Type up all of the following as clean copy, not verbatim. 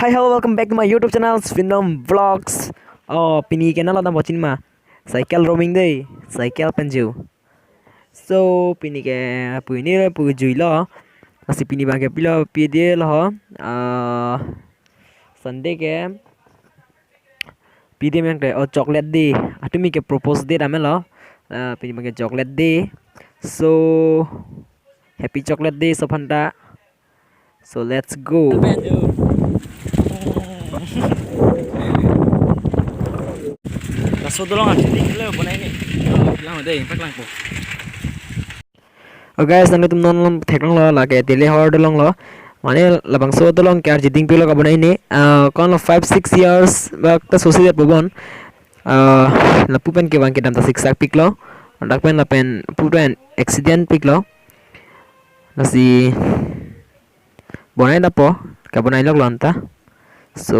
Hi, hello, welcome back to my YouTube channel, Svinom Vlogs. Oh, pini channel ada bocin mah. Cycle roaming deh, cycle penju. So, pini ke pu ini pu jui lo. Masih pini bangke pilo pi dia lo. Sunday ke pi dia mang oh chocolate deh. Atu mi ke propose deh rame lo. Pini bangke chocolate deh. So, happy chocolate day Sofanta. So let's go. Lasso dolong ah, hindi kilo po na ini. Lang deh, pak lang po. Oh guys, nanti temen-temen teknong lo lagi tele horde long lo. Mana labang so long kaya jiding pilo ka bunai ini. Kon lo 5-6 years waktu sosial pubon. Lapupen ke bangke dam ta siksak pik lo. Dakpen lapen pupen accident pik lo. Nasi bunai dapo ka bunai log lonta. So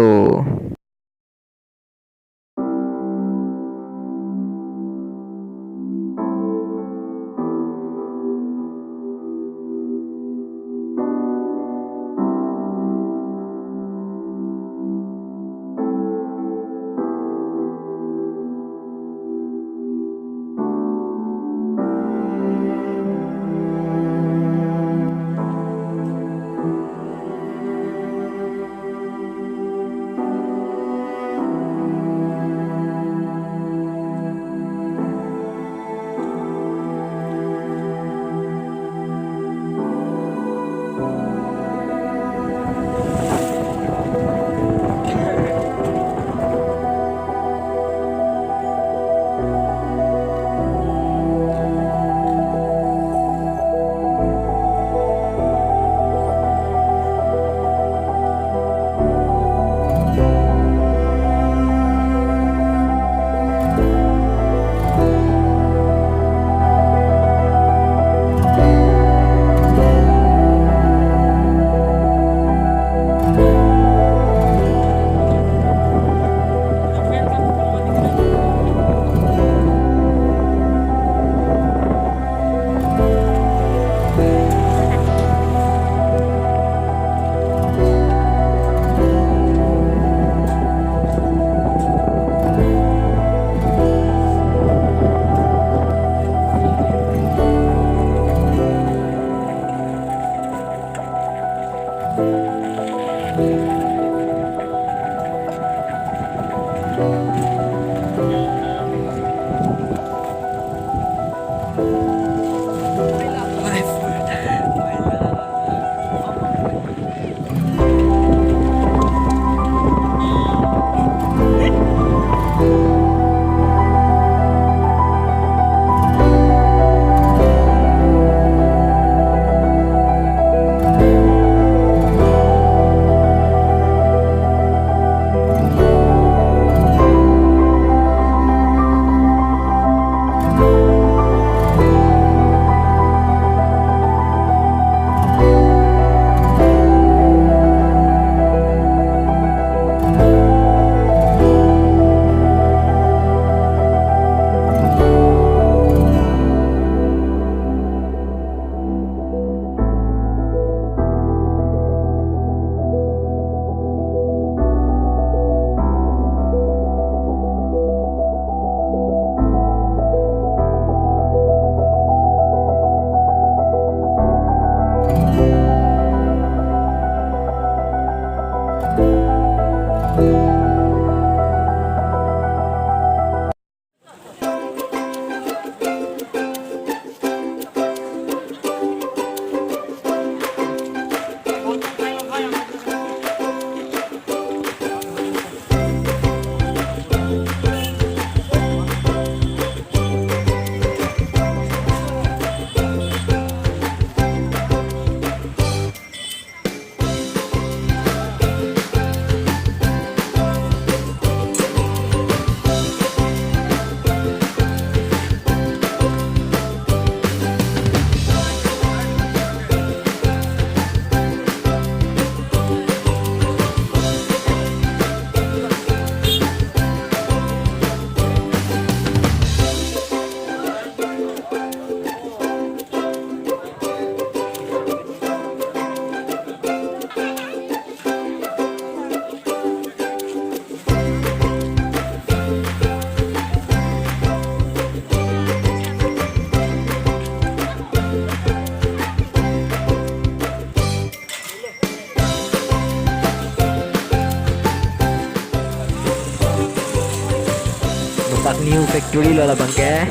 factory lo labang ke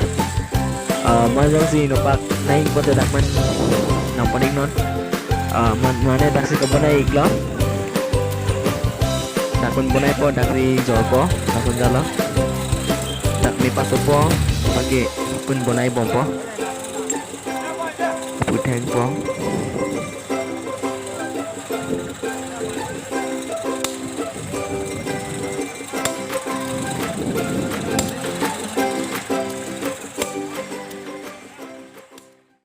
majong si no pak naik po dak man nang paning non man mane dak si kabonai iklo dak kun bonai po dak ri jor po dak kun jalo dak mi paso po pagi kun bonai bom po puteng po